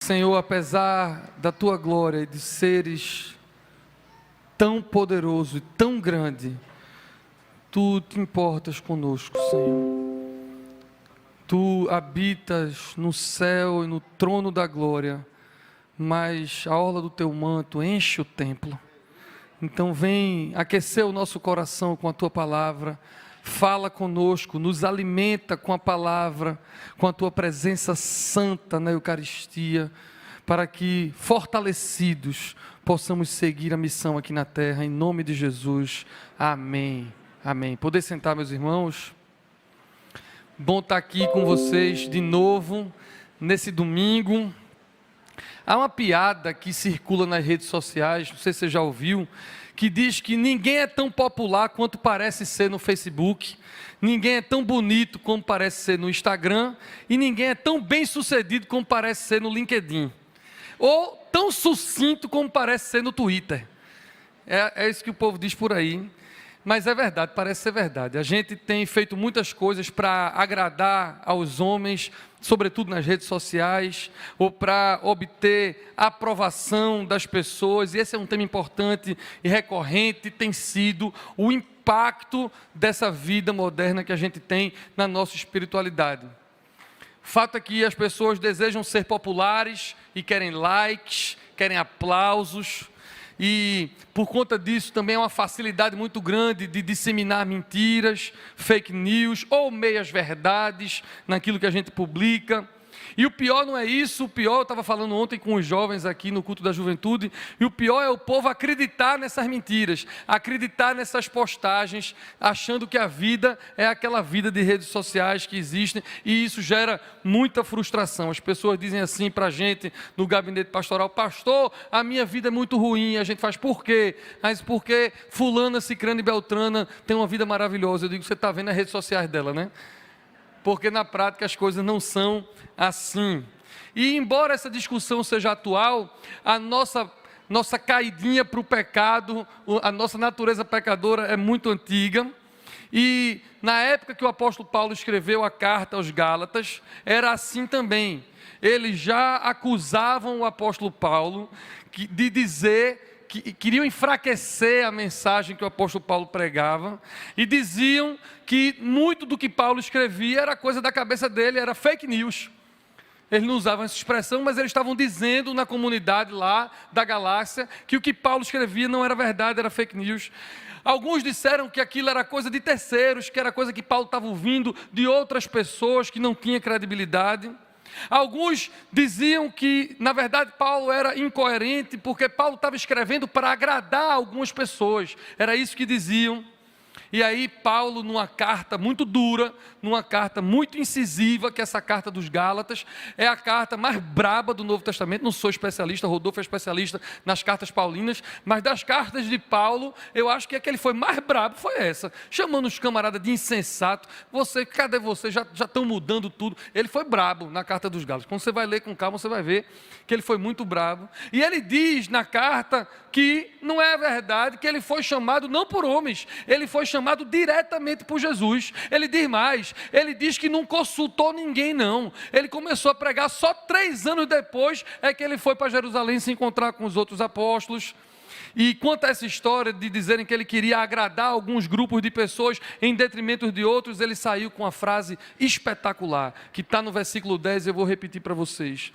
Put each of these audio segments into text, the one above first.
Senhor, apesar da Tua glória e de seres tão poderoso e tão grande, Tu te importas conosco, Senhor. Tu habitas no céu e no trono da glória, mas a orla do Teu manto enche o templo. Então vem aquecer o nosso coração com a Tua palavra, fala conosco, nos alimenta com a palavra, com a Tua presença santa na Eucaristia, para que, fortalecidos, possamos seguir a missão aqui na terra, em nome de Jesus. Amém. Amém. Poder sentar, meus irmãos? Bom estar aqui com vocês de novo, nesse domingo. Há uma piada que circula nas redes sociais, não sei se você já ouviu, que diz que ninguém é tão popular quanto parece ser no Facebook, ninguém é tão bonito como parece ser no Instagram, e ninguém é tão bem sucedido como parece ser no LinkedIn, ou tão sucinto como parece ser no Twitter. É isso que o povo diz por aí. Mas é verdade, parece ser verdade. A gente tem feito muitas coisas para agradar aos homens, sobretudo nas redes sociais, ou para obter a aprovação das pessoas, e esse é um tema importante e recorrente, tem sido o impacto dessa vida moderna que a gente tem na nossa espiritualidade. O fato é que as pessoas desejam ser populares e querem likes, querem aplausos, e por conta disso também é uma facilidade muito grande de disseminar mentiras, fake news ou meias verdades naquilo que a gente publica. E o pior não é isso, o pior, eu estava falando ontem com os jovens aqui no culto da juventude, e o pior é o povo acreditar nessas mentiras, acreditar nessas postagens, achando que a vida é aquela vida de redes sociais que existem, e isso gera muita frustração. As pessoas dizem assim para a gente no gabinete pastoral: pastor, a minha vida é muito ruim. A gente faz: por quê? Mas porque fulana, cicrana e beltrana tem uma vida maravilhosa. Eu digo: você está vendo as redes sociais dela, né? Porque na prática as coisas não são assim. E embora essa discussão seja atual, a nossa caidinha para o pecado, a nossa natureza pecadora é muito antiga. E na época que o apóstolo Paulo escreveu a carta aos Gálatas, era assim também. Eles já acusavam o apóstolo Paulo de dizer que queriam enfraquecer a mensagem que o apóstolo Paulo pregava, e diziam que muito do que Paulo escrevia era coisa da cabeça dele, era fake news. Eles não usavam essa expressão, mas eles estavam dizendo na comunidade lá da Galácia que o que Paulo escrevia não era verdade, era fake news. Alguns disseram que aquilo era coisa de terceiros, que era coisa que Paulo estava ouvindo de outras pessoas que não tinha credibilidade. Alguns diziam que, na verdade, Paulo era incoerente, porque Paulo estava escrevendo para agradar algumas pessoas, era isso que diziam. E aí Paulo, numa carta muito dura, numa carta muito incisiva, que essa carta dos Gálatas, é a carta mais braba do Novo Testamento. Não sou especialista, Rodolfo é especialista nas cartas paulinas, mas das cartas de Paulo, eu acho que a que ele foi mais brabo foi essa, chamando os camaradas de insensato. Cadê você? Já estão mudando tudo. Ele foi brabo na carta dos Gálatas. Quando você vai ler com calma, você vai ver que ele foi muito brabo. E ele diz na carta que não é verdade, que ele foi chamado não por homens, ele foi chamado diretamente por Jesus. Ele diz mais, ele diz que não consultou ninguém não, ele começou a pregar só 3 anos depois é que ele foi para Jerusalém se encontrar com os outros apóstolos. E quanto a essa história de dizerem que ele queria agradar alguns grupos de pessoas em detrimento de outros, ele saiu com uma frase espetacular, que está no versículo 10, eu vou repetir para vocês.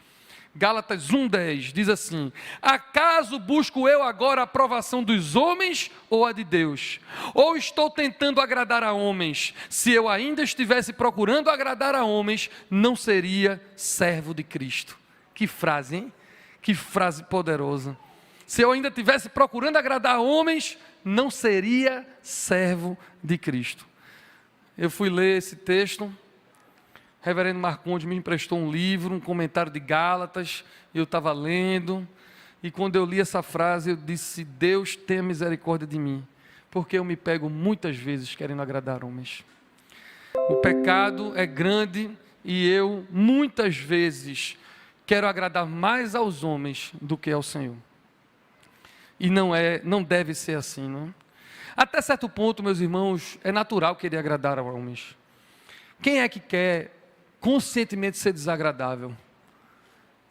Gálatas 1:10 diz assim: acaso busco eu agora a aprovação dos homens ou a de Deus? Ou estou tentando agradar a homens? Se eu ainda estivesse procurando agradar a homens, não seria servo de Cristo. Que frase, hein? Que frase poderosa. Se eu ainda estivesse procurando agradar a homens, não seria servo de Cristo. Eu fui ler esse texto. Reverendo Marcondes me emprestou um livro, um comentário de Gálatas, eu estava lendo, e quando eu li essa frase, eu disse: Deus tenha misericórdia de mim, porque eu me pego muitas vezes querendo agradar homens. O pecado é grande, e eu muitas vezes quero agradar mais aos homens do que ao Senhor. E não deve ser assim, não? Até certo ponto, meus irmãos, é natural querer agradar a homens. Quem é que quer conscientemente ser desagradável?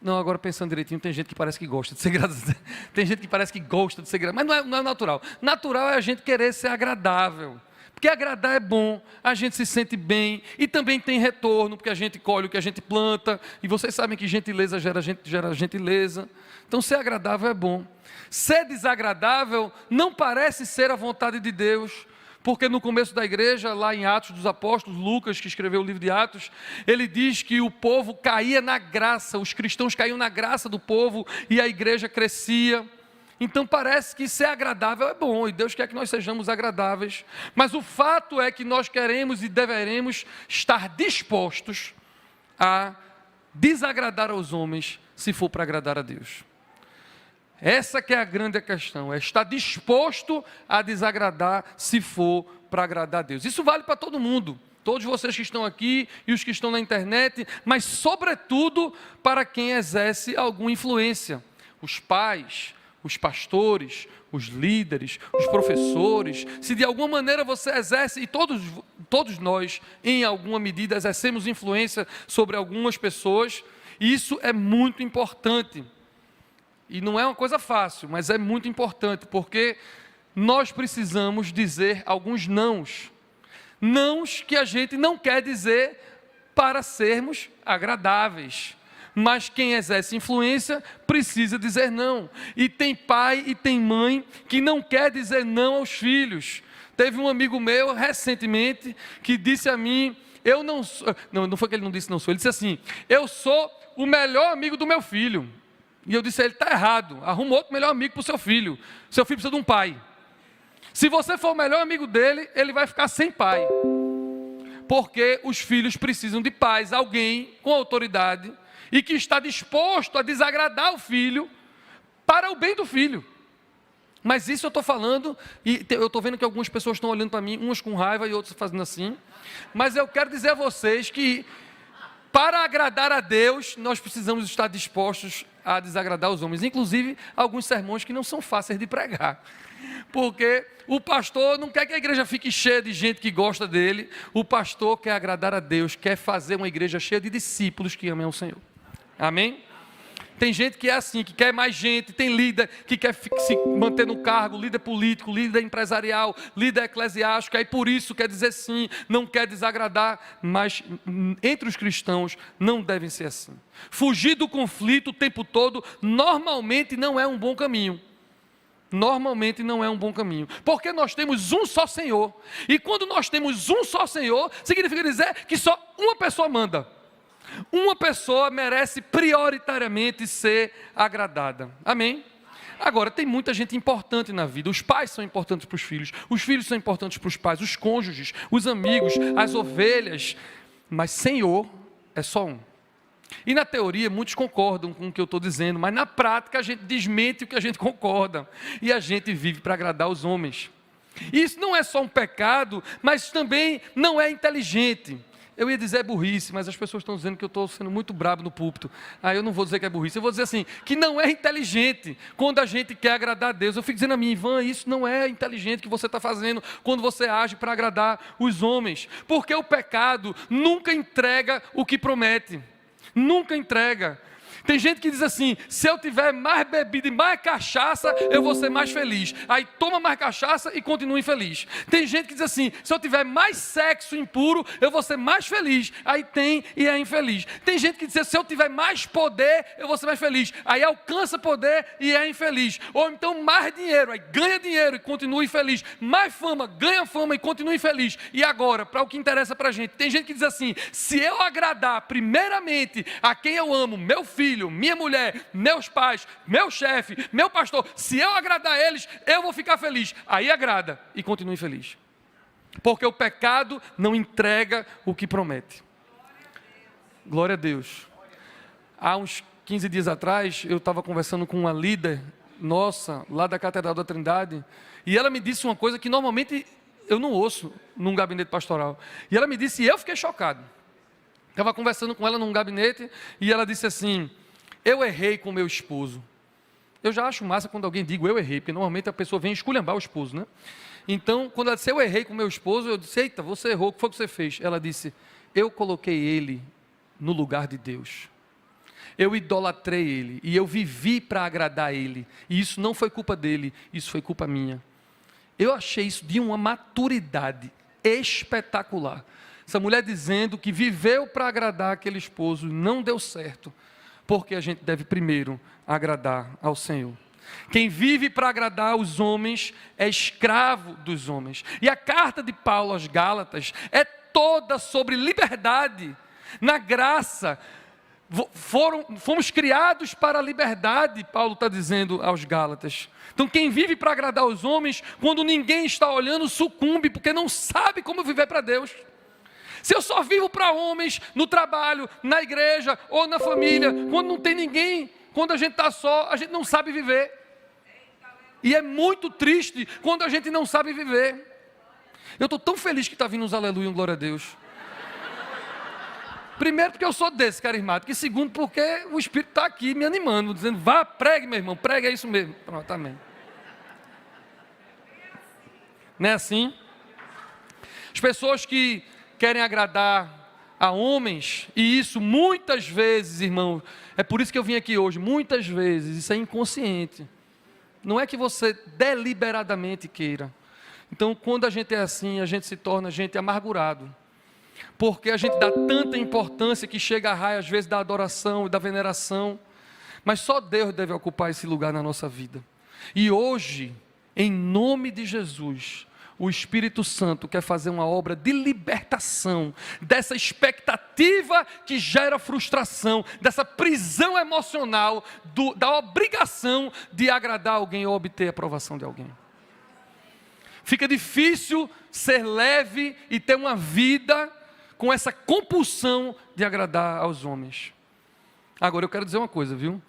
Não, agora pensando direitinho, tem gente que parece que gosta de ser agradável. Tem gente que parece que gosta de ser agradável, mas não é natural. Natural é a gente querer ser agradável. Porque agradar é bom, a gente se sente bem e também tem retorno, porque a gente colhe o que a gente planta. E vocês sabem que gentileza gera gentileza. Então ser agradável é bom. Ser desagradável não parece ser a vontade de Deus. Porque no começo da igreja, lá em Atos dos Apóstolos, Lucas, que escreveu o livro de Atos, ele diz que o povo caía na graça, os cristãos caíam na graça do povo e a igreja crescia. Então parece que ser agradável é bom e Deus quer que nós sejamos agradáveis. Mas o fato é que nós queremos e deveremos estar dispostos a desagradar aos homens se for para agradar a Deus. Essa que é a grande questão, é estar disposto a desagradar se for para agradar a Deus. Isso vale para todo mundo, todos vocês que estão aqui e os que estão na internet, mas sobretudo para quem exerce alguma influência, os pais, os pastores, os líderes, os professores. Se de alguma maneira você exerce, e todos nós em alguma medida exercemos influência sobre algumas pessoas, isso é muito importante. E não é uma coisa fácil, mas é muito importante, porque nós precisamos dizer alguns nãos. Nãos que a gente não quer dizer para sermos agradáveis. Mas quem exerce influência precisa dizer não. E tem pai e tem mãe que não quer dizer não aos filhos. Teve um amigo meu recentemente que disse a mim, eu não sou... Não foi que ele não disse não sou, ele disse assim, eu sou o melhor amigo do meu filho. E eu disse a ele, está errado, arruma outro melhor amigo para o seu filho. Seu filho precisa de um pai. Se você for o melhor amigo dele, ele vai ficar sem pai. Porque os filhos precisam de pais, alguém com autoridade e que está disposto a desagradar o filho para o bem do filho. Mas isso eu estou falando, e eu estou vendo que algumas pessoas estão olhando para mim, umas com raiva e outras fazendo assim. Mas eu quero dizer a vocês que para agradar a Deus, nós precisamos estar dispostos a desagradar os homens. Inclusive, alguns sermões que não são fáceis de pregar. Porque o pastor não quer que a igreja fique cheia de gente que gosta dele. O pastor quer agradar a Deus, quer fazer uma igreja cheia de discípulos que amem ao Senhor. Amém? Tem gente que é assim, que quer mais gente, tem líder que quer se manter no cargo, líder político, líder empresarial, líder eclesiástico, aí por isso quer dizer sim, não quer desagradar, mas entre os cristãos não devem ser assim. Fugir do conflito o tempo todo normalmente não é um bom caminho. Normalmente não é um bom caminho, porque nós temos um só Senhor, e quando nós temos um só Senhor, significa dizer que só uma pessoa manda. Uma pessoa merece prioritariamente ser agradada. Amém? Agora, tem muita gente importante na vida. Os pais são importantes para os filhos são importantes para os pais, os cônjuges, os amigos, as ovelhas. Mas Senhor é só um. E na teoria, muitos concordam com o que eu estou dizendo, mas na prática a gente desmente o que a gente concorda. E a gente vive para agradar os homens. E isso não é só um pecado, mas também não é inteligente. Eu ia dizer burrice, mas as pessoas estão dizendo que eu estou sendo muito brabo no púlpito. Eu não vou dizer que é burrice, eu vou dizer assim, que não é inteligente quando a gente quer agradar a Deus. Eu fico dizendo a mim, Ivan, isso não é inteligente que você está fazendo quando você age para agradar os homens. Porque o pecado nunca entrega o que promete. Nunca entrega. Tem gente que diz assim, se eu tiver mais bebida e mais cachaça, eu vou ser mais feliz. Aí toma mais cachaça e continua infeliz. Tem gente que diz assim, se eu tiver mais sexo impuro, eu vou ser mais feliz. Aí tem e é infeliz. Tem gente que diz, se eu tiver mais poder, eu vou ser mais feliz. Aí alcança poder e é infeliz. Ou então mais dinheiro, aí ganha dinheiro e continua infeliz. Mais fama, ganha fama e continua infeliz. E agora, para o que interessa para a gente, tem gente que diz assim, se eu agradar primeiramente a quem eu amo, meu filho, minha mulher, meus pais, meu chefe, meu pastor, se eu agradar a eles, eu vou ficar feliz. Aí agrada e continua infeliz. Porque o pecado não entrega o que promete. Glória a Deus. Há uns 15 dias atrás, eu estava conversando com uma líder nossa, lá da Catedral da Trindade, e ela me disse uma coisa que normalmente eu não ouço num gabinete pastoral. E ela me disse, e eu fiquei chocado. Estava conversando com ela num gabinete, e ela disse assim, eu errei com meu esposo. Eu já acho massa quando alguém diz eu errei, porque normalmente a pessoa vem esculhambar o esposo, né? Então, quando ela disse eu errei com meu esposo, eu disse, eita, você errou, o que foi que você fez? Ela disse, eu coloquei ele no lugar de Deus. eu idolatrei Ele, e eu vivi para agradar Ele, e isso não foi culpa dele, isso foi culpa minha. Eu achei isso de uma maturidade espetacular. Essa mulher dizendo que viveu para agradar aquele esposo, não deu certo, porque a gente deve primeiro agradar ao Senhor. Quem vive para agradar os homens é escravo dos homens. E a carta de Paulo aos Gálatas é toda sobre liberdade. Na graça, fomos criados para a liberdade, Paulo está dizendo aos Gálatas. Então quem vive para agradar os homens, quando ninguém está olhando, sucumbe, porque não sabe como viver para Deus. Se eu só vivo para homens, no trabalho, na igreja ou na família, quando não tem ninguém, quando a gente está só, a gente não sabe viver. E é muito triste quando a gente não sabe viver. Eu estou tão feliz que está vindo uns aleluia, glória a Deus. Primeiro porque eu sou desse carismático, e segundo porque o Espírito está aqui me animando, dizendo, vá, pregue meu irmão, pregue, é isso mesmo. Pronto, amém. Não é assim? As pessoas que querem agradar a homens, e isso muitas vezes, irmão, é por isso que eu vim aqui hoje, muitas vezes, isso é inconsciente. Não é que você deliberadamente queira. Então, quando a gente é assim, a gente se torna gente amargurado. Porque a gente dá tanta importância que chega a raia, às vezes, da adoração e da veneração. Mas só Deus deve ocupar esse lugar na nossa vida. E hoje, em nome de Jesus, o Espírito Santo quer fazer uma obra de libertação dessa expectativa que gera frustração, dessa prisão emocional, da obrigação de agradar alguém ou obter a aprovação de alguém. Fica difícil ser leve e ter uma vida com essa compulsão de agradar aos homens. Agora eu quero dizer uma coisa, viu?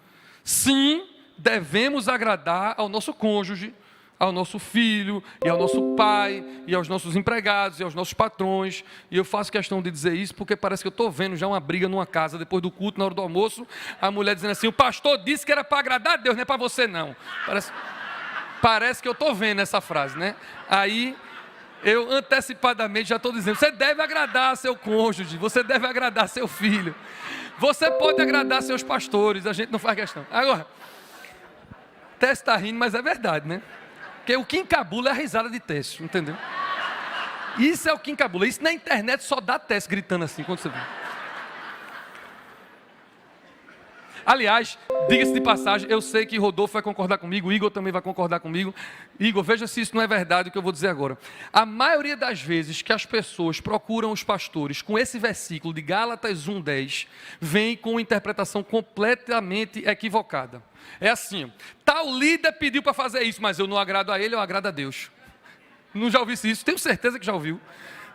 Sim, devemos agradar ao nosso cônjuge, ao nosso filho, e ao nosso pai, e aos nossos empregados, e aos nossos patrões. E eu faço questão de dizer isso porque parece que eu estou vendo já uma briga numa casa, depois do culto, na hora do almoço, a mulher dizendo assim, o pastor disse que era para agradar a Deus, não é para você não. Parece que eu estou vendo essa frase, né? Aí eu antecipadamente já estou dizendo, você deve agradar seu cônjuge, você deve agradar seu filho, você pode agradar seus pastores, a gente não faz questão. Agora, Tess está rindo, mas é verdade, né? Porque o que encabula é a risada de Tess, entendeu? Isso é o que encabula. Isso na internet só dá Tess gritando assim, quando você vê. Aliás, diga-se de passagem, eu sei que Rodolfo vai concordar comigo, Igor também vai concordar comigo. Igor, veja se isso não é verdade o que eu vou dizer agora. A maioria das vezes que as pessoas procuram os pastores com esse versículo de Gálatas 1:10, vem com uma interpretação completamente equivocada. É assim, tal líder pediu para fazer isso, mas eu não agrado a ele, eu agrado a Deus. Não já ouviu isso? Tenho certeza que já ouviu.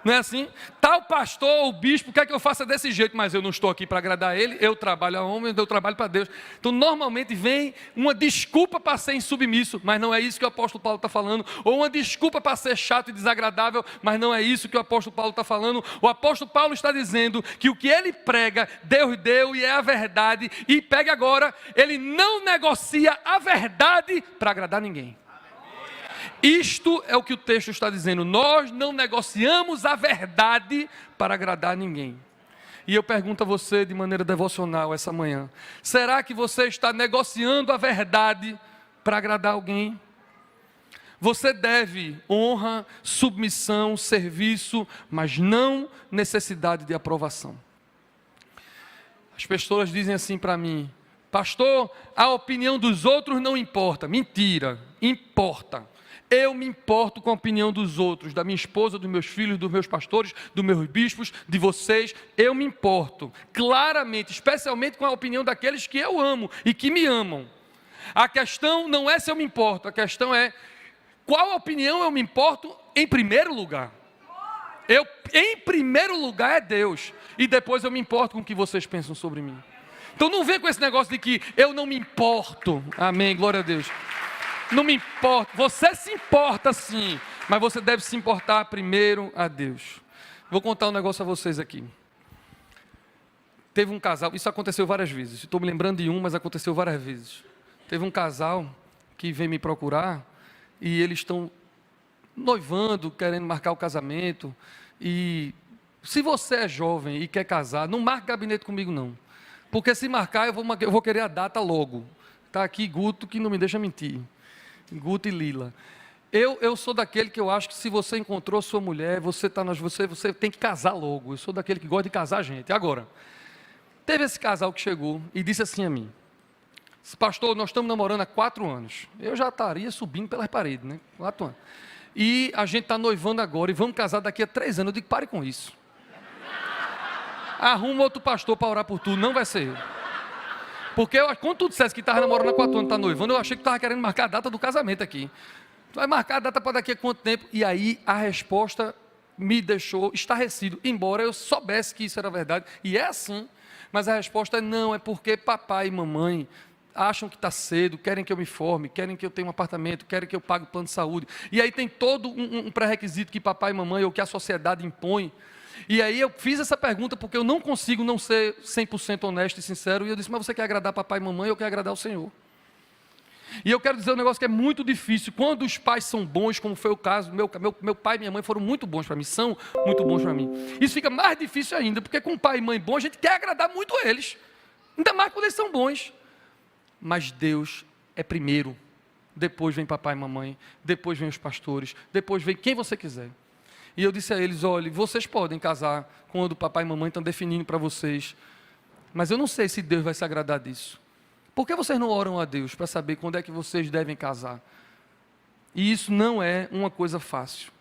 Não é assim? Tal pastor, o bispo, quer que eu faça desse jeito, mas eu não estou aqui para agradar a ele, eu trabalho a homem, eu trabalho para Deus. Então, normalmente vem uma desculpa para ser insubmisso, mas não é isso que o apóstolo Paulo está falando, ou uma desculpa para ser chato e desagradável, mas não é isso que o apóstolo Paulo está falando. O apóstolo Paulo está dizendo que o que ele prega, Deus deu e é a verdade, e pega agora, ele não negocia a verdade para agradar ninguém. Isto é o que o texto está dizendo, nós não negociamos a verdade para agradar ninguém. E eu pergunto a você de maneira devocional essa manhã, será que você está negociando a verdade para agradar alguém? Você deve honra, submissão, serviço, mas não necessidade de aprovação. As pessoas dizem assim para mim, pastor, a opinião dos outros não importa. Mentira, importa. Eu me importo com a opinião dos outros, da minha esposa, dos meus filhos, dos meus pastores, dos meus bispos, de vocês. Eu me importo, claramente, especialmente com a opinião daqueles que eu amo e que me amam. A questão não é se eu me importo, a questão é qual opinião eu me importo em primeiro lugar. Em primeiro lugar é Deus, e depois eu me importo com o que vocês pensam sobre mim. Então não vem com esse negócio de que eu não me importo. Amém, glória a Deus. Não me importa, você se importa sim, mas você deve se importar primeiro a Deus. Vou contar um negócio a vocês aqui. Teve um casal, isso aconteceu várias vezes, estou me lembrando de um, mas aconteceu várias vezes. Teve um casal que veio me procurar e eles estão noivando, querendo marcar o casamento. E se você é jovem e quer casar, não marque gabinete comigo não. Porque se marcar, eu vou querer a data logo. Está aqui Guto, que não me deixa mentir. Guto e Lila. Eu sou daquele que eu acho que se você encontrou sua mulher, você tem que casar logo. Eu sou daquele que gosta de casar gente. Agora, teve esse casal que chegou e disse assim a mim: pastor, nós estamos namorando há 4 anos. Eu já estaria subindo pelas paredes, né? 4 anos. E a gente está noivando agora e vamos casar daqui a 3 anos. Eu digo, pare com isso. Arruma outro pastor para orar por tu, não vai ser eu. Porque quando tu dissesse que estava namorando há 4 anos, está noivando, eu achei que tu estava querendo marcar a data do casamento aqui. Tu vai marcar a data para daqui a quanto tempo? E aí a resposta me deixou estarrecido, embora eu soubesse que isso era verdade. E é assim, mas a resposta é não, é porque papai e mamãe acham que está cedo, querem que eu me forme, querem que eu tenha um apartamento, querem que eu pague o plano de saúde. E aí tem todo um pré-requisito que papai e mamãe, ou que a sociedade impõe. E aí eu fiz essa pergunta porque eu não consigo não ser 100% honesto e sincero. E eu disse, mas você quer agradar papai e mamãe ou quer agradar o Senhor? E eu quero dizer um negócio que é muito difícil. Quando os pais são bons, como foi o caso, meu pai e minha mãe foram muito bons para mim, são muito bons para mim. Isso fica mais difícil ainda, porque com pai e mãe bons, a gente quer agradar muito eles. Ainda mais quando eles são bons. Mas Deus é primeiro. Depois vem papai e mamãe, depois vem os pastores, depois vem quem você quiser. E eu disse a eles, olha, vocês podem casar quando o papai e mamãe estão definindo para vocês. Mas eu não sei se Deus vai se agradar disso. Por que vocês não oram a Deus para saber quando é que vocês devem casar? E isso não é uma coisa fácil.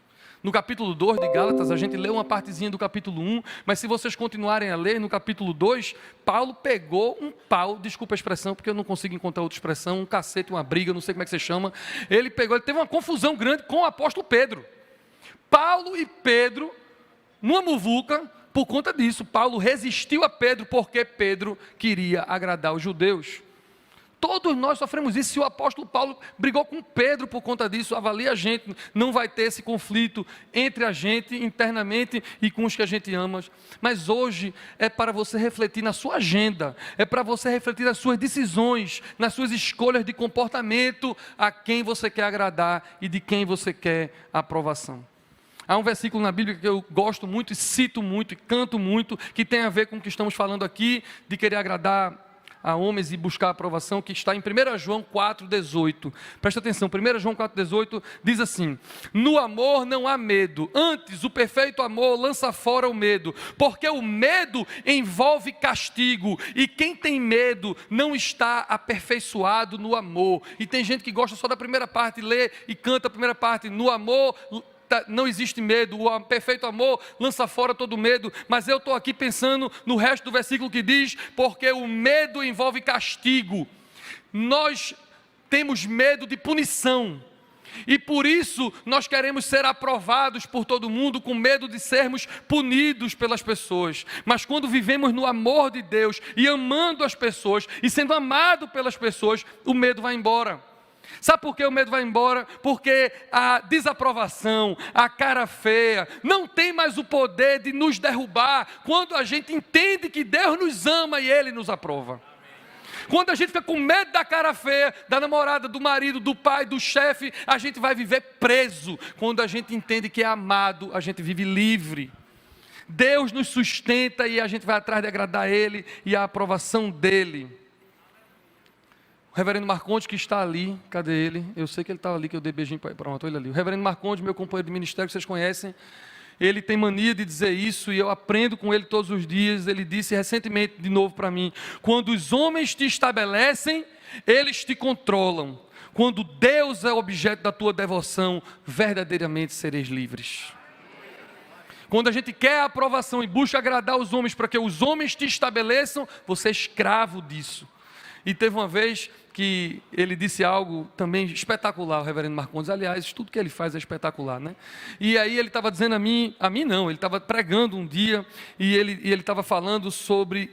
No capítulo 2 de Gálatas, a gente leu uma partezinha do capítulo 1, mas se vocês continuarem a ler, no capítulo 2, Paulo pegou um pau, desculpa a expressão, porque eu não consigo encontrar outra expressão, um cacete, uma briga, não sei como é que você chama. Ele teve uma confusão grande com o apóstolo Pedro. Paulo e Pedro, numa muvuca, por conta disso, Paulo resistiu a Pedro, porque Pedro queria agradar os judeus. Todos nós sofremos isso. Se o apóstolo Paulo brigou com Pedro por conta disso, avalia a gente, não vai ter esse conflito entre a gente internamente e com os que a gente ama. Mas hoje é para você refletir na sua agenda, é para você refletir nas suas decisões, nas suas escolhas de comportamento, a quem você quer agradar e de quem você quer a aprovação. Há um versículo na Bíblia que eu gosto muito e cito muito e canto muito, que tem a ver com o que estamos falando aqui, de querer agradar a homens e buscar a aprovação, que está em 1 João 4,18. Presta atenção, 1 João 4,18 diz assim: no amor não há medo, antes o perfeito amor lança fora o medo, porque o medo envolve castigo, e quem tem medo não está aperfeiçoado no amor. E tem gente que gosta só da primeira parte, lê e canta a primeira parte, no amor não existe medo, o perfeito amor lança fora todo medo, mas eu estou aqui pensando no resto do versículo que diz, porque o medo envolve castigo. Nós temos medo de punição, e por isso nós queremos ser aprovados por todo mundo, com medo de sermos punidos pelas pessoas. Mas quando vivemos no amor de Deus, e amando as pessoas, e sendo amado pelas pessoas, o medo vai embora. Sabe por que o medo vai embora? Porque a desaprovação, a cara feia, não tem mais o poder de nos derrubar, quando a gente entende que Deus nos ama e Ele nos aprova. Quando a gente fica com medo da cara feia, da namorada, do marido, do pai, do chefe, a gente vai viver preso. Quando a gente entende que é amado, a gente vive livre. Deus nos sustenta e a gente vai atrás de agradar Ele e a aprovação dEle. O reverendo Marcondes, que está ali, cadê ele? Eu sei que ele estava ali, que eu dei beijinho para ele. Pronto, olha ali. O reverendo Marcondes, meu companheiro de ministério, que vocês conhecem, ele tem mania de dizer isso, e eu aprendo com ele todos os dias. Ele disse recentemente, de novo para mim: quando os homens te estabelecem, eles te controlam. Quando Deus é objeto da tua devoção, verdadeiramente sereis livres. Quando a gente quer a aprovação e busca agradar os homens para que os homens te estabeleçam, você é escravo disso. E teve uma vez que ele disse algo também espetacular, o reverendo Marcondes. Aliás, tudo que ele faz é espetacular, né? E aí ele estava dizendo a mim não, ele estava pregando um dia, e ele estava falando sobre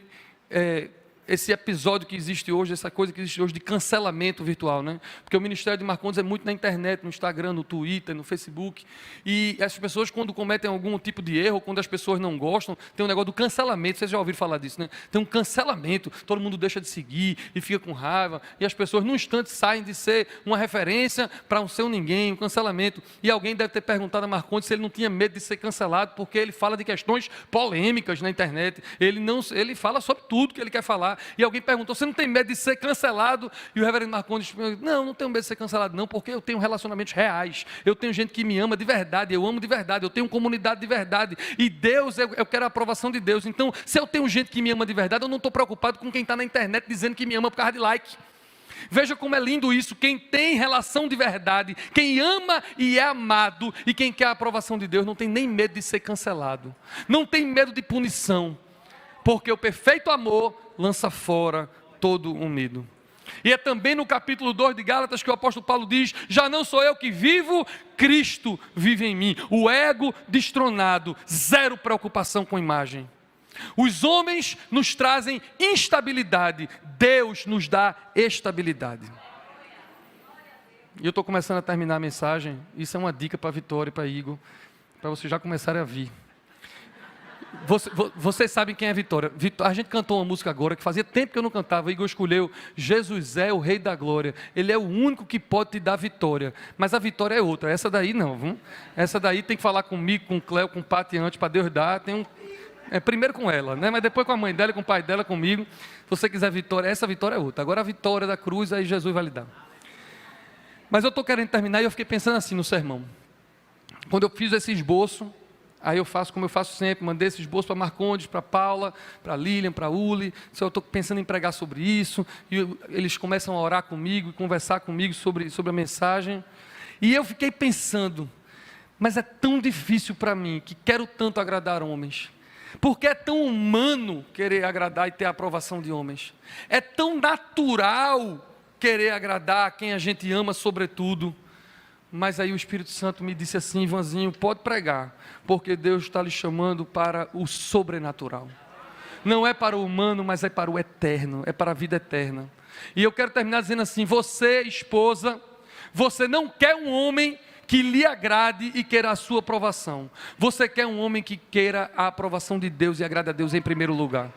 esse episódio que existe hoje, essa coisa que existe hoje de cancelamento virtual, né? Porque o ministério de Marcondes é muito na internet, no Instagram, no Twitter, no Facebook, e essas pessoas, quando cometem algum tipo de erro, quando as pessoas não gostam, tem um negócio do cancelamento. Vocês já ouviram falar disso, né? Tem um cancelamento, todo mundo deixa de seguir e fica com raiva, e as pessoas num instante saem de ser uma referência para um ser um ninguém, um cancelamento. E alguém deve ter perguntado a Marcondes se ele não tinha medo de ser cancelado, porque ele fala de questões polêmicas na internet. Ele fala sobre tudo que ele quer falar, lá, e alguém perguntou, você não tem medo de ser cancelado? E o reverendo Marcondes, não tenho medo de ser cancelado não, porque eu tenho relacionamentos reais, eu tenho gente que me ama de verdade, eu amo de verdade, eu tenho comunidade de verdade, e Deus, eu quero a aprovação de Deus. Então, se eu tenho gente que me ama de verdade, eu não estou preocupado com quem está na internet dizendo que me ama por causa de like. Veja como é lindo isso, quem tem relação de verdade, quem ama e é amado, e quem quer a aprovação de Deus, não tem nem medo de ser cancelado, não tem medo de punição, porque o perfeito amor lança fora todo o medo. E é também no capítulo 2 de Gálatas que o apóstolo Paulo diz, já não sou eu que vivo, Cristo vive em mim, o ego destronado, zero preocupação com imagem. Os homens nos trazem instabilidade, Deus nos dá estabilidade. E eu estou começando a terminar a mensagem, isso é uma dica para a Vitória e para Igor, para vocês já começarem a vir. Vocês sabem quem é Vitória. A gente cantou uma música agora, que fazia tempo que eu não cantava, Igor escolheu, Jesus é o Rei da Glória, Ele é o único que pode te dar vitória, mas a vitória é outra, essa daí não, viu? Essa daí tem que falar comigo, com o Cléo, com o Pati antes, para Deus dar, primeiro com ela, né? Mas depois com a mãe dela, com o pai dela, comigo. Se você quiser vitória, essa vitória é outra. Agora a vitória da cruz, aí Jesus vai lhe dar. Mas eu estou querendo terminar e eu fiquei pensando assim no sermão. Quando eu fiz esse esboço, aí eu faço como eu faço sempre, mandei esse esboço para Marcondes, para Paula, para Lilian, para Uli. Eu estou pensando em pregar sobre isso, e eles começam a orar comigo, conversar comigo sobre a mensagem. E eu fiquei pensando, mas é tão difícil para mim, que quero tanto agradar homens. Porque é tão humano querer agradar e ter a aprovação de homens. É tão natural querer agradar a quem a gente ama sobretudo. Mas aí o Espírito Santo me disse assim, Ivanzinho, pode pregar, porque Deus está lhe chamando para o sobrenatural. Não é para o humano, mas é para o eterno, é para a vida eterna. E eu quero terminar dizendo assim, você, esposa, você não quer um homem que lhe agrade e queira a sua aprovação. Você quer um homem que queira a aprovação de Deus e agrade a Deus em primeiro lugar.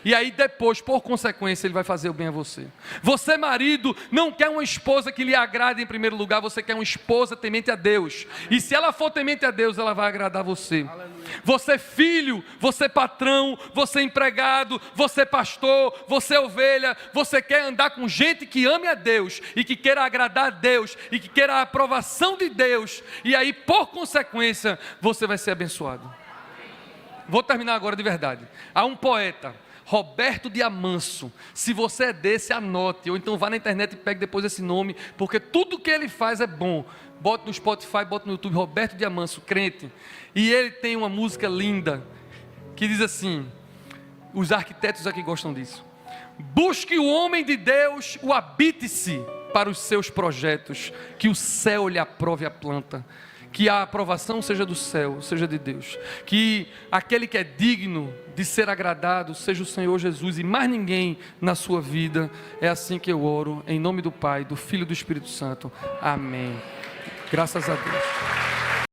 E aí depois, por consequência, ele vai fazer o bem a você. Você, marido, não quer uma esposa que lhe agrade em primeiro lugar, você quer uma esposa temente a Deus. E se ela for temente a Deus, ela vai agradar você. Aleluia. Você filho, você patrão, você empregado, você pastor, você ovelha, você quer andar com gente que ame a Deus e que queira agradar a Deus e que queira a aprovação de Deus. E aí, por consequência, você vai ser abençoado. Vou terminar agora de verdade. Há um poeta, Roberto de Amanso, se você é desse, anote, ou então vá na internet e pegue depois esse nome, porque tudo que ele faz é bom. Bote no Spotify, bote no YouTube, Roberto de Amanso, crente, e ele tem uma música linda, que diz assim, os arquitetos aqui gostam disso, busque o homem de Deus, o habite-se para os seus projetos, que o céu lhe aprove a planta, que a aprovação seja do céu, seja de Deus, que aquele que é digno de ser agradado seja o Senhor Jesus e mais ninguém na sua vida. É assim que eu oro, em nome do Pai, do Filho e do Espírito Santo. Amém. Graças a Deus.